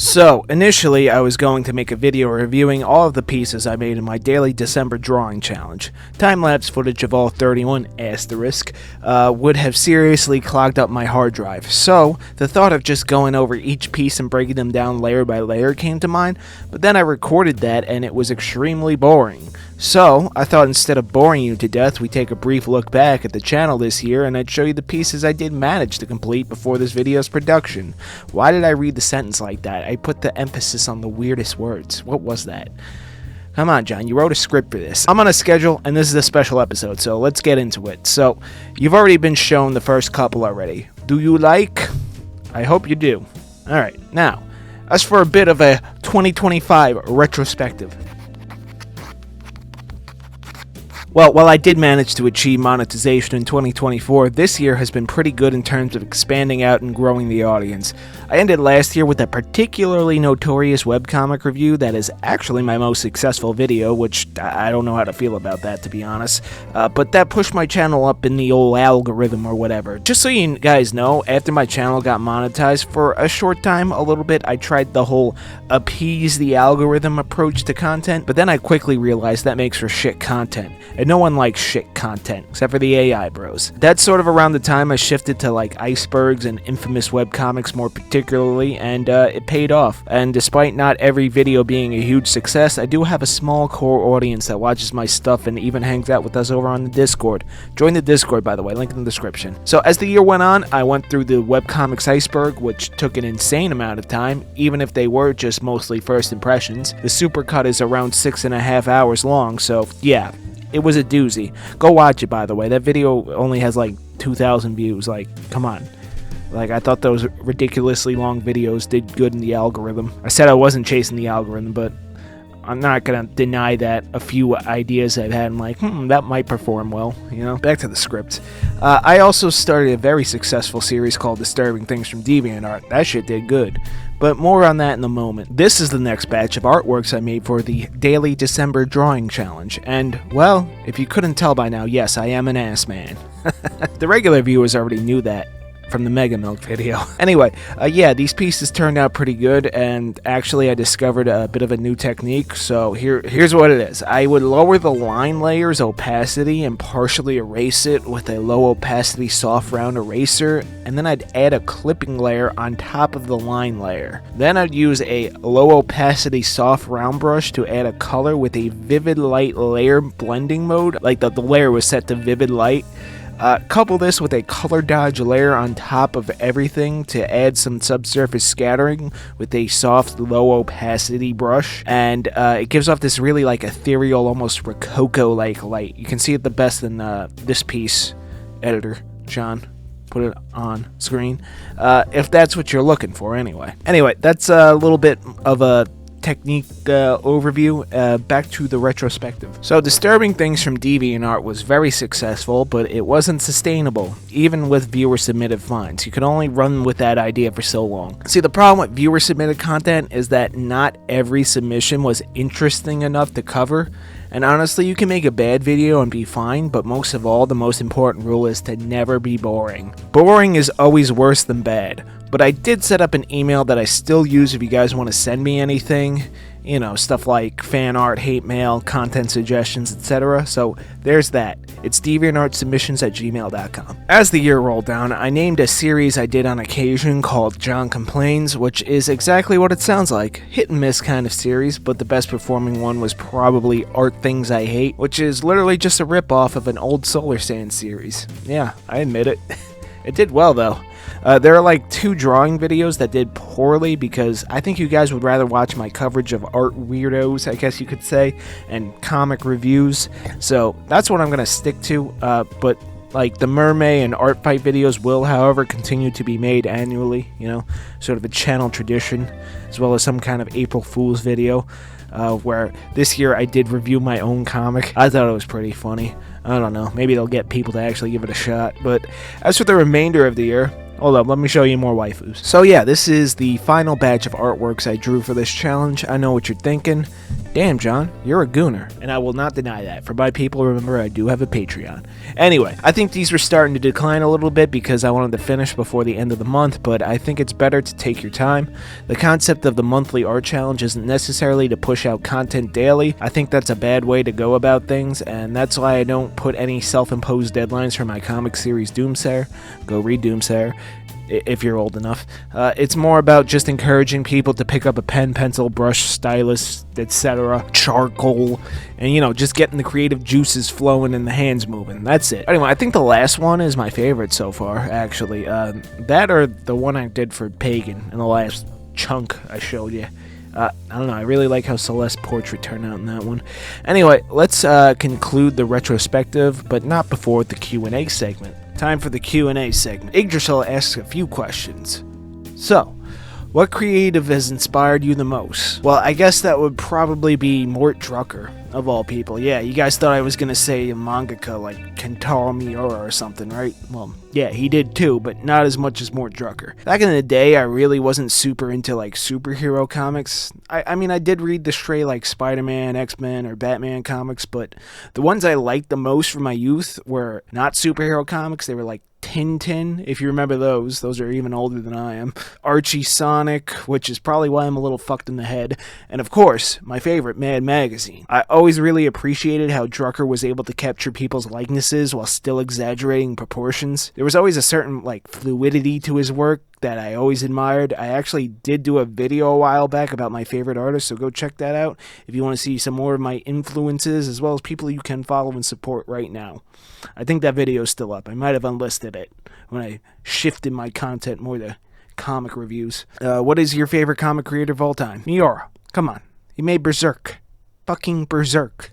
So, initially I was going to make a video reviewing all of the pieces I made in my daily December drawing challenge. Time-lapse footage of all 31 asterisk would have seriously clogged up my hard drive. So, the thought of just going over each piece and breaking them down layer by layer came to mind, but then I recorded that and it was extremely boring. So, I thought instead of boring you to death, we'd take a brief look back at the channel this year and I'd show you the pieces I did manage to complete before this video's production. Why did I read the sentence like that? I put the emphasis on the weirdest words. What was that? Come on, John, you wrote a script for this. I'm on a schedule, and this is a special episode, so let's get into it. So, you've already been shown the first couple already. Do you like? I hope you do. Alright, now, as for a bit of a 2025 retrospective. Well, while I did manage to achieve monetization in 2024, this year has been pretty good in terms of expanding out and growing the audience. I ended last year with a particularly notorious webcomic review that is actually my most successful video, which I don't know how to feel about that, to be honest. But that pushed my channel up in the old algorithm or whatever. Just so you guys know, after my channel got monetized, for a short time, a little bit, I tried the whole appease the algorithm approach to content, but then I quickly realized that makes for shit content. And no one likes shit content, except for the AI bros. That's sort of around the time I shifted to like icebergs and infamous webcomics more particularly, and it paid off. And despite not every video being a huge success, I do have a small core audience that watches my stuff and even hangs out with us over on the Discord. Join the Discord, by the way, link in the description. So as the year went on, I went through the webcomics iceberg, which took an insane amount of time, even if they were just mostly first impressions. The supercut is around 6.5 hours long, so yeah. It was a doozy. Go watch it, by the way. That video only has like 2,000 views. Like, come on. Like, I thought those ridiculously long videos did good in the algorithm. I said I wasn't chasing the algorithm, but I'm not gonna deny that a few ideas I've had, I'm like, that might perform well, you know? Back to the script. I also started a very successful series called Disturbing Things from DeviantArt. That shit did good. But more on that in a moment. This is the next batch of artworks I made for the Daily December Drawing Challenge. And, well, if you couldn't tell by now, yes, I am an ass man. The regular viewers already knew that from the Mega Milk video. Anyway, yeah, these pieces turned out pretty good, and actually I discovered a bit of a new technique, so here's what it is. I would lower the line layer's opacity and partially erase it with a low opacity soft round eraser, and then I'd add a clipping layer on top of the line layer. Then I'd use a low opacity soft round brush to add a color with a vivid light layer blending mode, like the layer was set to vivid light. Couple this with a color dodge layer on top of everything to add some subsurface scattering with a soft low opacity brush, and it gives off this really like ethereal, almost rococo like light. You can see it the best in this piece. Editor John, put it on screen if that's what you're looking for. Anyway, that's a little bit of a technique overview. Back to the retrospective. So Disturbing Things from DeviantArt was very successful, but it wasn't sustainable, even with viewer submitted finds. You could only run with that idea for so long. See, the problem with viewer submitted content is that not every submission was interesting enough to cover, and honestly, you can make a bad video and be fine, but most of all, the most important rule is to never be boring. Boring is always worse than bad. But I did set up an email that I still use if you guys want to send me anything. You know, stuff like fan art, hate mail, content suggestions, etc. So there's that. It's deviantartsubmissions@gmail.com. As the year rolled down, I named a series I did on occasion called John Complains, which is exactly what it sounds like. Hit and miss kind of series, but the best performing one was probably Art Things I Hate, which is literally just a rip-off of an old Solar Sand series. Yeah, I admit it. It did well, though. There are like 2 drawing videos that did poorly because I think you guys would rather watch my coverage of art weirdos, I guess you could say, and comic reviews. So that's what I'm going to stick to. But like the mermaid and art fight videos will, however, continue to be made annually, you know, sort of a channel tradition, as well as some kind of April Fool's video, where this year I did review my own comic. I thought it was pretty funny. I don't know, maybe they'll get people to actually give it a shot. But as for the remainder of the year, Hold up, let me show you more waifus. So yeah, this is the final batch of artworks I drew for this challenge. I know what you're thinking. Damn, John, you're a gooner. And I will not deny that. For my people, remember, I do have a Patreon. Anyway, I think these were starting to decline a little bit because I wanted to finish before the end of the month, but I think it's better to take your time. The concept of the monthly art challenge isn't necessarily to push out content daily. I think that's a bad way to go about things, and that's why I don't put any self-imposed deadlines for my comic series Doomsayer. Go read Doomsayer if you're old enough. It's more about just encouraging people to pick up a pen, pencil, brush, stylus, etc., charcoal, and just getting the creative juices flowing and the hands moving. That's it. Anyway, I think the last one is my favorite so far, actually. That or the one I did for Pagan in the last chunk I showed you. I don't know, I really like how Celeste's portrait turned out in that one. Anyway, let's conclude the retrospective, but not before the Q&A segment. Time for the Q&A segment. Yggdrasil asks a few questions. So, what creative has inspired you the most? Well, I guess that would probably be Mort Drucker, of all people. Yeah, you guys thought I was going to say a mangaka like Kentaro Miura or something, right? Well, yeah, he did too, but not as much as Mort Drucker. Back in the day, I really wasn't super into like superhero comics. I mean, I did read the stray like Spider-Man, X-Men, or Batman comics, but the ones I liked the most from my youth were not superhero comics. They were like Tintin, if you remember those. Those are even older than I am. Archie, Sonic, which is probably why I'm a little fucked in the head. And of course, my favorite, Mad Magazine. I always really appreciated how Drucker was able to capture people's likenesses while still exaggerating proportions. There was always a certain like fluidity to his work that I always admired. I actually did do a video a while back about my favorite artists, so go check that out if you want to see some more of my influences as well as people you can follow and support right now. I think that video is still up. I might have unlisted it when I shifted my content more to comic reviews. What is your favorite comic creator of all time? Miura. Come on. He made Berserk. Fucking Berserk.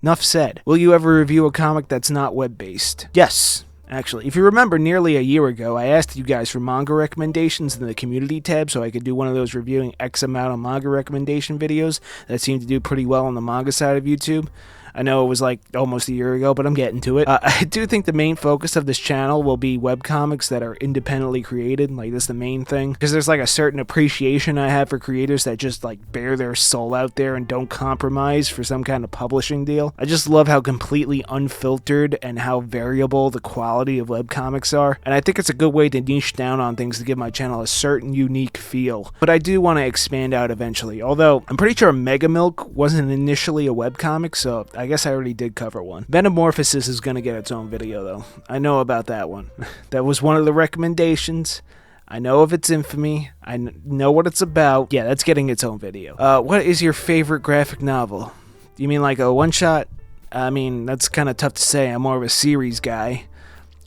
Enough said. Will you ever review a comic that's not web-based? Yes. Actually, if you remember, nearly a year ago, I asked you guys for manga recommendations in the community tab so I could do one of those reviewing X amount of manga recommendation videos that seemed to do pretty well on the manga side of YouTube. I know it was like almost a year ago, but I'm getting to it. I do think the main focus of this channel will be webcomics that are independently created. Like, that's the main thing. Because there's like a certain appreciation I have for creators that just like bear their soul out there and don't compromise for some kind of publishing deal. I just love how completely unfiltered and how variable the quality of webcomics are. And I think it's a good way to niche down on things to give my channel a certain unique feel. But I do want to expand out eventually. Although, I'm pretty sure Mega Milk wasn't initially a webcomic, so I guess I already did cover one. Metamorphosis is going to get its own video, though. I know about that one. That was one of the recommendations. I know of its infamy. I know what it's about. Yeah, that's getting its own video. What is your favorite graphic novel? You mean like a one-shot? I mean, that's kind of tough to say. I'm more of a series guy.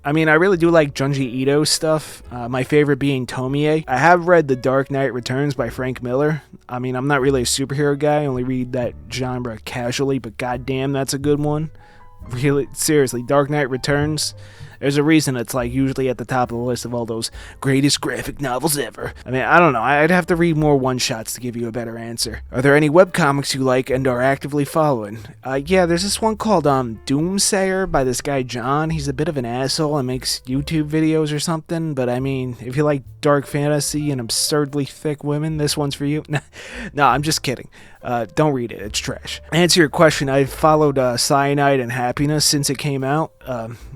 I mean, I really do like Junji Ito stuff, my favorite being Tomie. I have read The Dark Knight Returns by Frank Miller. I mean, I'm not really a superhero guy, I only read that genre casually, but goddamn, that's a good one. Really, seriously, Dark Knight Returns, there's a reason it's like usually at the top of the list of all those greatest graphic novels ever. I mean, I don't know, I'd have to read more one-shots to give you a better answer. Are there any webcomics you like and are actively following? Yeah, there's this one called Doomsayer by this guy John. He's a bit of an asshole and makes YouTube videos or something, but I mean, if you like dark fantasy and absurdly thick women, this one's for you. No, I'm just kidding. Don't read it, it's trash. To answer your question, I've followed Cyanide and Happiness since it came out,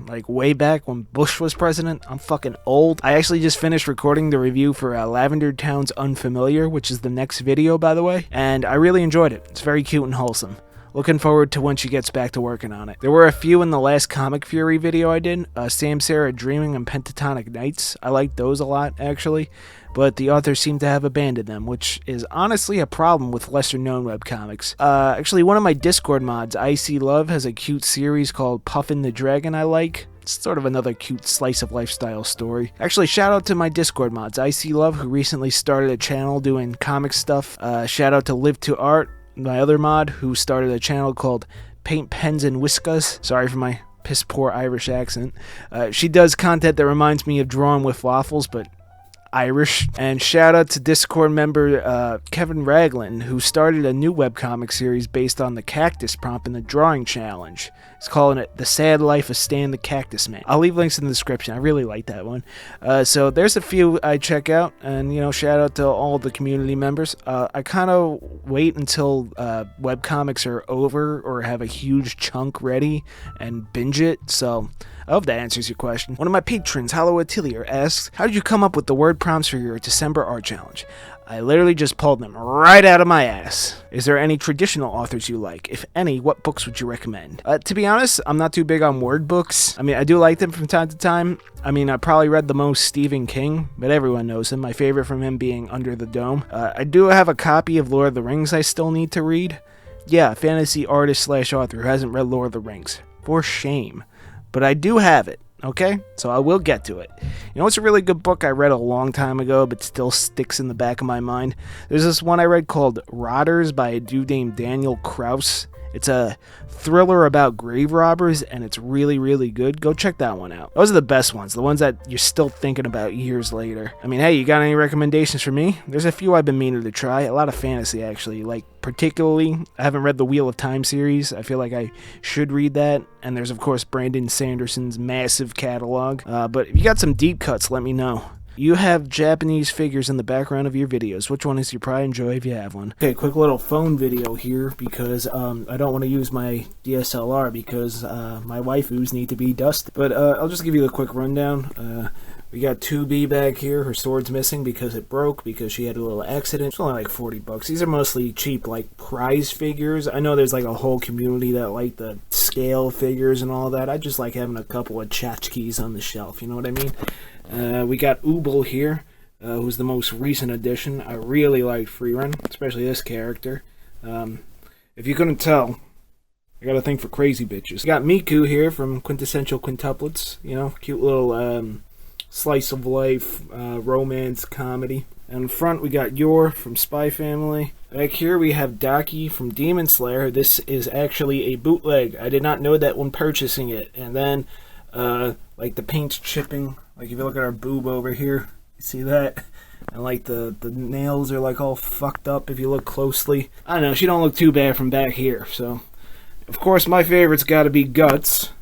like way back when Bush was president. I'm fucking old. I actually just finished recording the review for Lavender Town's Unfamiliar, which is the next video, by the way, and I really enjoyed it. It's very cute and wholesome. Looking forward to when she gets back to working on it. There were a few in the last Comic Fury video I did, Samsara Dreaming and Pentatonic Nights. I liked those a lot, actually, but the authors seem to have abandoned them, which is honestly a problem with lesser-known webcomics. Actually, one of my Discord mods, EyeSeaLove, has a cute series called Puffin the Dragon I like. It's sort of another cute slice of lifestyle story. Actually, shout out to my Discord mods, EyeSeaLove, who recently started a channel doing comic stuff. Shout out to Live to Art, my other mod, who started a channel called Paint Pens and Whiskers. Sorry for my piss poor Irish accent. She does content that reminds me of Drawing with Waffles, but Irish. And shout out to Discord member Kevin Ragland, who started a new webcomic series based on the Cactus prompt in the drawing challenge. He's calling it The Sad Life of Stan the Cactus Man. I'll leave links in the description. I really like that one. So there's a few I check out, and shout out to all the community members. I kind of wait until webcomics are over or have a huge chunk ready and binge it. So I hope that answers your question. One of my patrons, Hollow Atelier, asks, how did you come up with the word prompts for your December art challenge? I literally just pulled them right out of my ass. Is there any traditional authors you like? If any, what books would you recommend? To be honest, I'm not too big on word books. I mean, I do like them from time to time. I mean, I probably read the most Stephen King, but everyone knows him. My favorite from him being Under the Dome. I do have a copy of Lord of the Rings I still need to read. Yeah, fantasy artist / author who hasn't read Lord of the Rings. For shame. But I do have it. Okay, so I will get to it. It's a really good book I read a long time ago, but still sticks in the back of my mind. There's this one I read called Rotters by a dude named Daniel Kraus. It's a thriller about grave robbers, and it's really, really good. Go check that one out. Those are the best ones, the ones that you're still thinking about years later. I mean, hey, you got any recommendations for me? There's a few I've been meaning to try. A lot of fantasy, actually. Like, particularly, I haven't read the Wheel of Time series. I feel like I should read that. And there's, of course, Brandon Sanderson's massive catalog. But if you got some deep cuts, let me know. You have Japanese figures in the background of your videos. Which one is your pride and joy if you have one? Okay, quick little phone video here because I don't want to use my DSLR because my waifus need to be dusted. But I'll just give you a quick rundown. We got 2B back here. Her sword's missing because it broke because she had a little accident. It's only like 40 bucks. These are mostly cheap, like prize figures. I know there's like a whole community that like the scale figures and all that. I just like having a couple of tchotchkes on the shelf. You know what I mean? We got Ubel here, who's the most recent addition. I really like Freerun, especially this character. If you couldn't tell, I got a thing for crazy bitches. We got Miku here from Quintessential Quintuplets. Cute little slice of life romance comedy. And in front we got Yor from Spy Family. Back here we have Daki from Demon Slayer. This is actually a bootleg. I did not know that when purchasing it. And then like the paint's chipping. Like if you look at our boob over here, you see that? And like the nails are like all fucked up if you look closely. I don't know, she don't look too bad from back here. So, of course, my favorite's got to be Guts.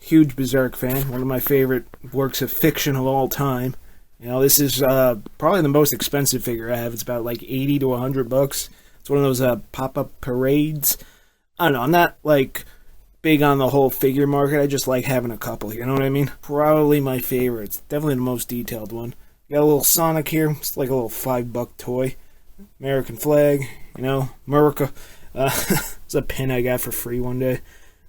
Huge Berserk fan. One of my favorite works of fiction of all time. This is probably the most expensive figure I have. It's about like 80 to 100 bucks. It's one of those pop-up parades. I don't know, I'm not like big on the whole figure market. I just like having a couple, you know what I mean? Probably my favorite. It's definitely the most detailed one. Got a little Sonic here. It's like a little $5 toy. American flag, America. It's a pin I got for free one day.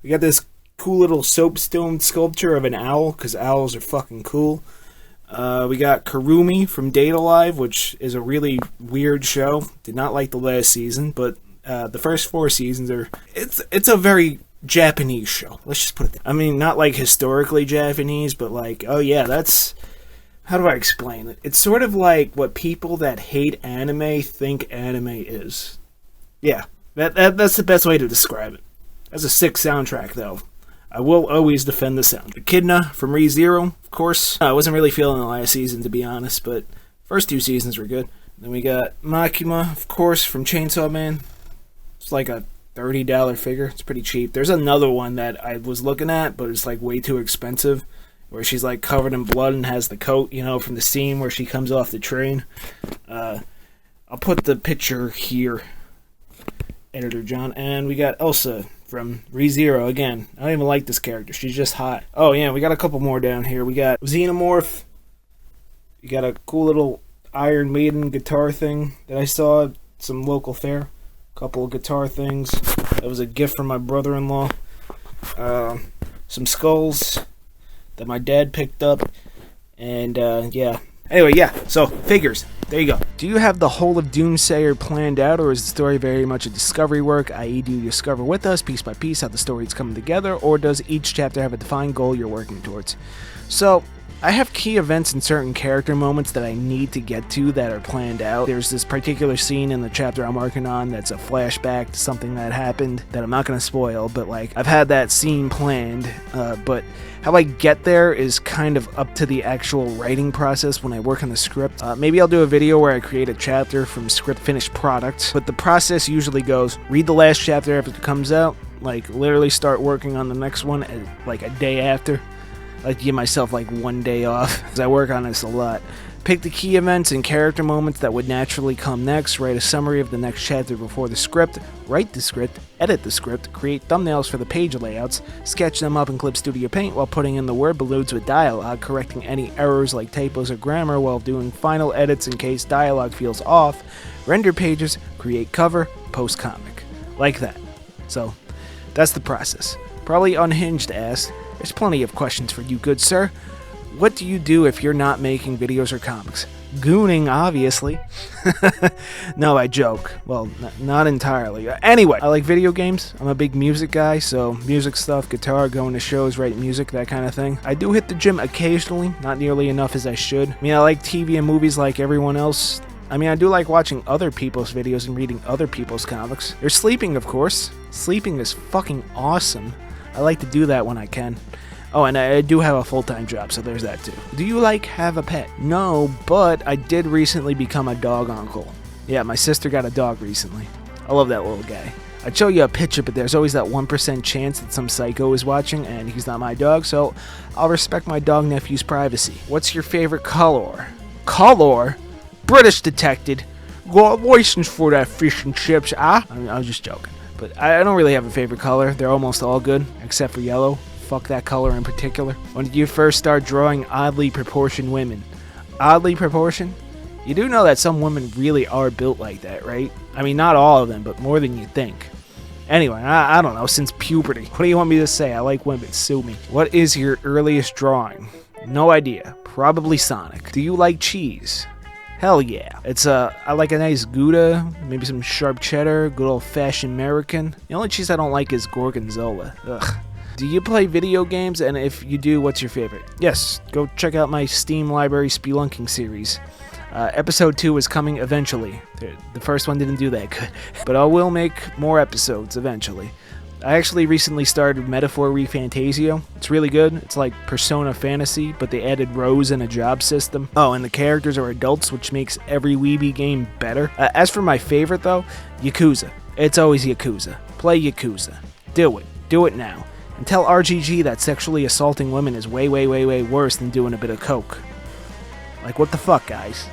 We got this cool little soapstone sculpture of an owl, because owls are fucking cool. We got Karumi from Data Live, which is a really weird show. Did not like the last season, but the first 4 seasons are... It's a very Japanese show. Let's just put it there. I mean, not like historically Japanese, but like, oh yeah, that's... How do I explain it? It's sort of like what people that hate anime think anime is. Yeah, that's the best way to describe it. That's a sick soundtrack, though. I will always defend the sound. Echidna from ReZero, of course. I wasn't really feeling the last season, to be honest, but first 2 seasons were good. Then we got Makima, of course, from Chainsaw Man. It's like a $30 figure. It's pretty cheap. There's another one that I was looking at, but it's like way too expensive, where she's like covered in blood and has the coat, from the scene where she comes off the train. I'll put the picture here, Editor John. And we got Elsa from ReZero again. I don't even like this character. She's just hot. Oh yeah, we got a couple more down here. We got Xenomorph. You got a cool little Iron Maiden guitar thing that I saw at some local fair. Couple of guitar things. That was a gift from my brother-in-law. Some skulls that my dad picked up. And yeah. Anyway, yeah. So figures. There you go. Do you have the whole of Doomsayer planned out, or is the story very much a discovery work, i.e. do you discover with us, piece by piece, how the story is coming together, or does each chapter have a defined goal you're working towards? So, I have key events and certain character moments that I need to get to that are planned out. There's this particular scene in the chapter I'm working on that's a flashback to something that happened that I'm not going to spoil, but like I've had that scene planned, but how I get there is kind of up to the actual writing process when I work on the script. Maybe I'll do a video where I create a chapter from script finished product, but the process usually goes, read the last chapter after it comes out, like literally start working on the next one like a day after. I like to give myself like one day off, because I work on this a lot. Pick the key events and character moments that would naturally come next, write a summary of the next chapter before the script, write the script, edit the script, create thumbnails for the page layouts, sketch them up in Clip Studio Paint while putting in the word balloons with dialogue, correcting any errors like typos or grammar while doing final edits in case dialogue feels off, render pages, create cover, post comic. Like that. So, that's the process. Probably unhinged ass. There's plenty of questions for you, good sir. What do you do if you're not making videos or comics? Gooning, obviously. No, I joke. Well, not entirely. Anyway, I like video games. I'm a big music guy, so music stuff, guitar, going to shows, write music, that kind of thing. I do hit the gym occasionally, not nearly enough as I should. I mean, I like TV and movies like everyone else. I mean, I do like watching other people's videos and reading other people's comics. There's sleeping, of course. Sleeping is fucking awesome. I like to do that when I can. Oh, and I do have a full-time job, so there's that too. Do you have a pet? No, but I did recently become a dog uncle. Yeah, my sister got a dog recently. I love that little guy. I'd show you a picture, but there's always that 1% chance that some psycho is watching, and he's not my dog, so I'll respect my dog nephew's privacy. What's your favorite color? Color? British detected. Got a license for that fish and chips, I was just joking. But I don't really have a favorite color. They're almost all good, except for yellow. Fuck that color in particular. When did you first start drawing oddly proportioned women? Oddly proportioned? You do know that some women really are built like that, right? I mean, not all of them, but more than you think. Anyway, I don't know, since puberty. What do you want me to say? I like women, sue me. What is your earliest drawing? No idea. Probably Sonic. Do you like cheese? Hell yeah. I like a nice Gouda, maybe some sharp cheddar, good old-fashioned American. The only cheese I don't like is Gorgonzola. Ugh. Do you play video games? And if you do, what's your favorite? Yes, go check out my Steam Library Spelunking series. Episode 2 is coming eventually. The first one didn't do that good. But I will make more episodes eventually. I actually recently started Metaphor Refantasio. It's really good. It's like Persona Fantasy, but they added rows and a job system. Oh, and the characters are adults, which makes every Weeby game better. As for my favorite, though, Yakuza. It's always Yakuza. Play Yakuza. Do it. Do it now. And tell RGG that sexually assaulting women is way, way, way, way worse than doing a bit of coke. Like, what the fuck, guys?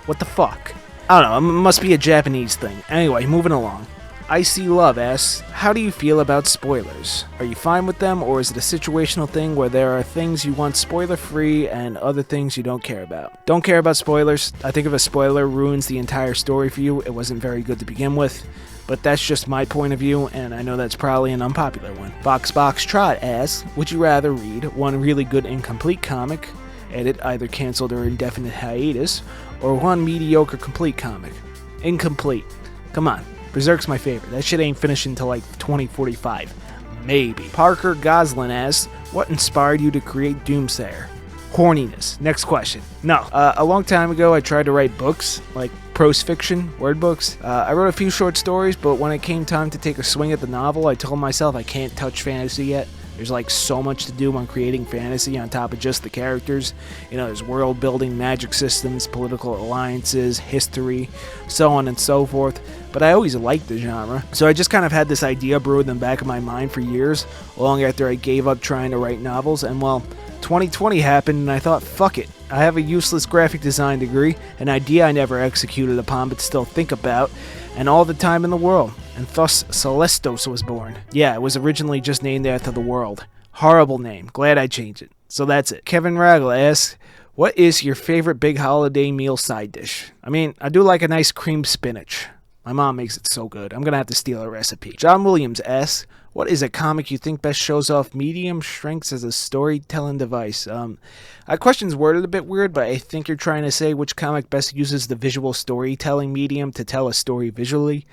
What the fuck? I don't know, it must be a Japanese thing. Anyway, moving along. EyeSeaLove asks, how do you feel about spoilers? Are you fine with them, or is it a situational thing where there are things you want spoiler-free and other things you don't care about? Don't care about spoilers. I think if a spoiler ruins the entire story for you, it wasn't very good to begin with. But that's just my point of view, and I know that's probably an unpopular one. BoxBoxTrot asks, would you rather read one really good incomplete comic, edit either canceled or indefinite hiatus, or one mediocre complete comic? Incomplete. Come on. Berserk's my favorite. That shit ain't finishing until like 2045. Maybe. Parker Goslin asks, what inspired you to create Doomsayer? Horniness. Next question. No. A long time ago, I tried to write books, like prose fiction, word books. I wrote a few short stories, but when it came time to take a swing at the novel, I told myself I can't touch fantasy yet. There's like so much to do when creating fantasy on top of just the characters. You know, there's world building, magic systems, political alliances, history, so on and so forth. But I always liked the genre. So I just kind of had this idea brewed in the back of my mind for years, long after I gave up trying to write novels. And well, 2020 happened and I thought, fuck it. I have a useless graphic design degree, an idea I never executed upon but still think about, and all the time in the world. And thus Celestos was born. Yeah, it was originally just named after the world. Horrible name. Glad I changed it. So that's it. Kevin Ragland asks, what is your favorite big holiday meal side dish? I mean, I do like a nice cream spinach. My mom makes it so good. I'm going to have to steal a recipe. John Williams asks, What is a comic you think best shows off medium strengths as a storytelling device? That question's worded a bit weird, but I think you're trying to say which comic best uses the visual storytelling medium to tell a story visually.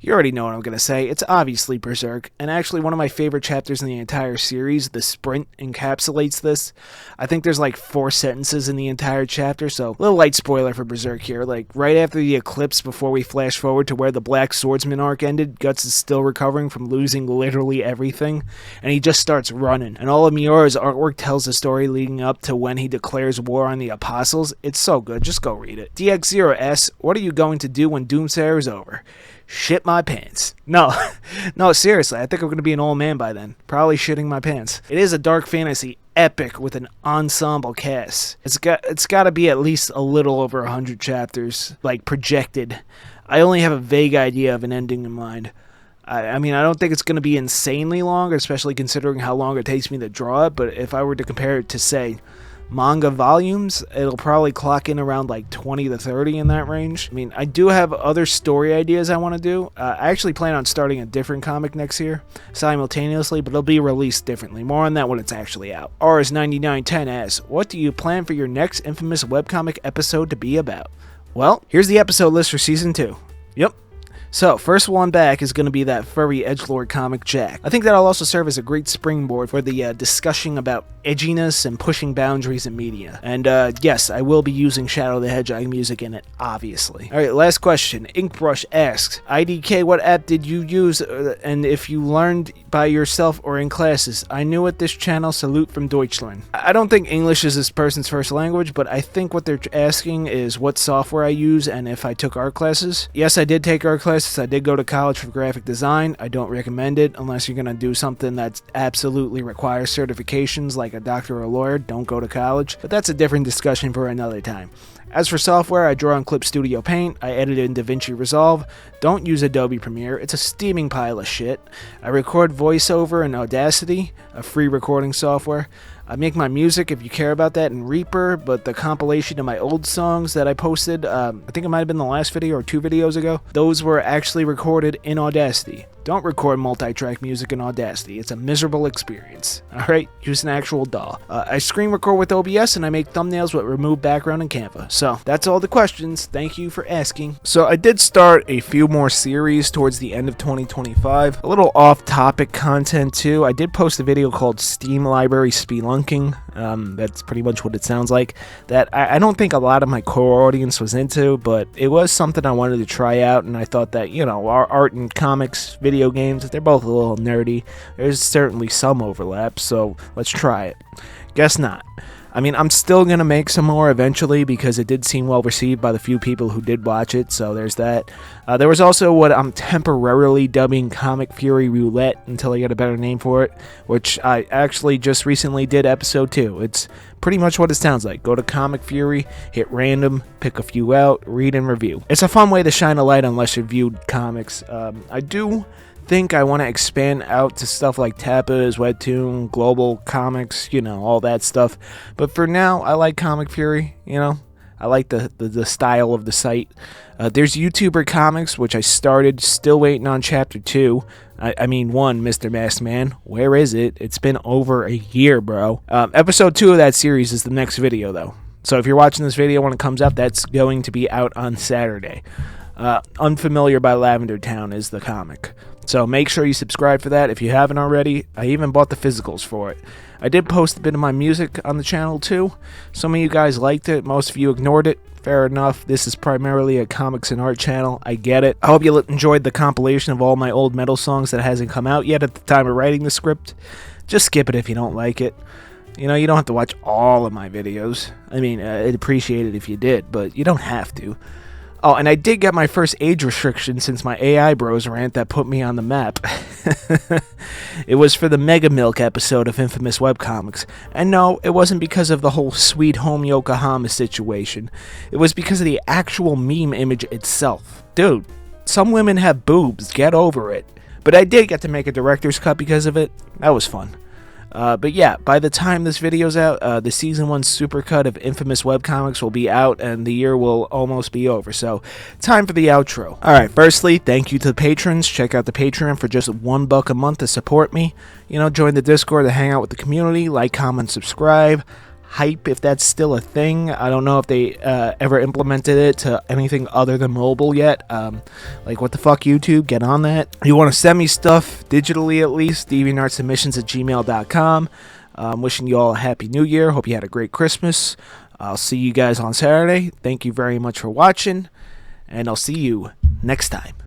You already know what I'm going to say. It's obviously Berserk, and actually one of my favorite chapters in the entire series, The Sprint, encapsulates this. I think there's like 4 sentences in the entire chapter, so a little light spoiler for Berserk here. Like, right after the eclipse, before we flash forward to where the Black Swordsman arc ended, Guts is still recovering from losing literally everything, and he just starts running. And all of Miura's artwork tells the story leading up to when he declares war on the Apostles. It's so good, just go read it. DX0 asks, what are you going to do when Doomsayer is over? Shit my pants. No, seriously, I think I'm going to be an old man by then. Probably shitting my pants. It is a dark fantasy epic with an ensemble cast. It's got to be at least a little over 100 chapters, like, projected. I only have a vague idea of an ending in mind. I mean, I don't think it's going to be insanely long, especially considering how long it takes me to draw it, but if I were to compare it to, say, manga volumes, it'll probably clock in around like 20 to 30 in that range. I mean, I do have other story ideas I want to do. I actually plan on starting a different comic next year simultaneously, but it'll be released differently. More on that when it's actually out. Rs9910 asks, what do you plan for your next infamous webcomic episode to be about? Well, here's the episode list for season 2. Yep. So, first one back is going to be that furry edgelord comic, Jack. I think that'll also serve as a great springboard for the discussion about edginess and pushing boundaries in media. And yes, I will be using Shadow the Hedgehog music in it, obviously. Alright, last question. Inkbrush asks, IDK, what app did you use, and if you learned by yourself or in classes? I knew at this channel, salute from Deutschland. I don't think English is this person's first language, but I think what they're asking is what software I use and if I took art classes. Yes, I did take art classes. I did go to college for graphic design. I don't recommend it unless you're going to do something that absolutely requires certifications like a doctor or a lawyer. Don't go to college. But that's a different discussion for another time. As for software, I draw in Clip Studio Paint, I edit in DaVinci Resolve. Don't use Adobe Premiere, it's a steaming pile of shit. I record voiceover in Audacity, a free recording software. I make my music, if you care about that, in Reaper, but the compilation of my old songs that I posted, I think it might have been the last video or 2 videos ago, those were actually recorded in Audacity. Don't record multi-track music in Audacity. It's a miserable experience. Alright, use an actual DAW. I screen record with OBS and I make thumbnails with remove background in Canva. So, that's all the questions. Thank you for asking. So, I did start a few more series towards the end of 2025. A little off-topic content too. I did post a video called Steam Library Spelunking. That's pretty much what it sounds like. That I don't think a lot of my core audience was into, but it was something I wanted to try out, and I thought that, you know, our art and comics, video games, they're both a little nerdy. There's certainly some overlap, so let's try it. Guess not. I mean, I'm still going to make some more eventually because it did seem well received by the few people who did watch it, so there's that. There was also what I'm temporarily dubbing Comic Fury Roulette until I get a better name for it, which I actually just recently did episode 2. It's pretty much what it sounds like. Go to Comic Fury, hit random, pick a few out, read and review. It's a fun way to shine a light on less reviewed comics. I do think I want to expand out to stuff like Tapas, Webtoon, Global Comics, you know, all that stuff. But for now, I like Comic Fury, you know. I like the style of the site. There's YouTuber Comics, which I started, still waiting on Chapter 2. I mean, 1, Mr. Masked Man. Where is it? It's been over a year, bro. Episode 2 of that series is the next video, though. So if you're watching this video when it comes out, that's going to be out on Saturday. Unfamiliar by Lavender Town is the comic. So make sure you subscribe for that if you haven't already. I even bought the physicals for it. I did post a bit of my music on the channel too. Some of you guys liked it, most of you ignored it. Fair enough, this is primarily a comics and art channel, I get it. I hope you enjoyed the compilation of all my old metal songs that hasn't come out yet at the time of writing the script. Just skip it if you don't like it. You know, you don't have to watch all of my videos. I mean, I'd appreciate it if you did, but you don't have to. Oh, and I did get my first age restriction since my AI Bros rant that put me on the map. It was for the Mega Milk episode of Infamous Webcomics. And no, it wasn't because of the whole Sweet Home Yokohama situation. It was because of the actual meme image itself. Dude, some women have boobs, get over it. But I did get to make a director's cut because of it. That was fun. But yeah, by the time this video's out, the Season 1 supercut of Infamous Webcomics will be out, and the year will almost be over, so time for the outro. Alright, firstly, thank you to the patrons. Check out the Patreon for just $1 a month to support me. You know, join the Discord to hang out with the community, like, comment, subscribe. Hype, if that's still a thing. I don't know if they ever implemented it to anything other than mobile yet. Like, what the fuck, YouTube? Get on that. You want to send me stuff digitally, at least, deviantartsubmissions@gmail.com. Wishing you all a happy new year. Hope you had a great Christmas. I'll see you guys on Saturday. Thank you very much for watching, and I'll see you next time.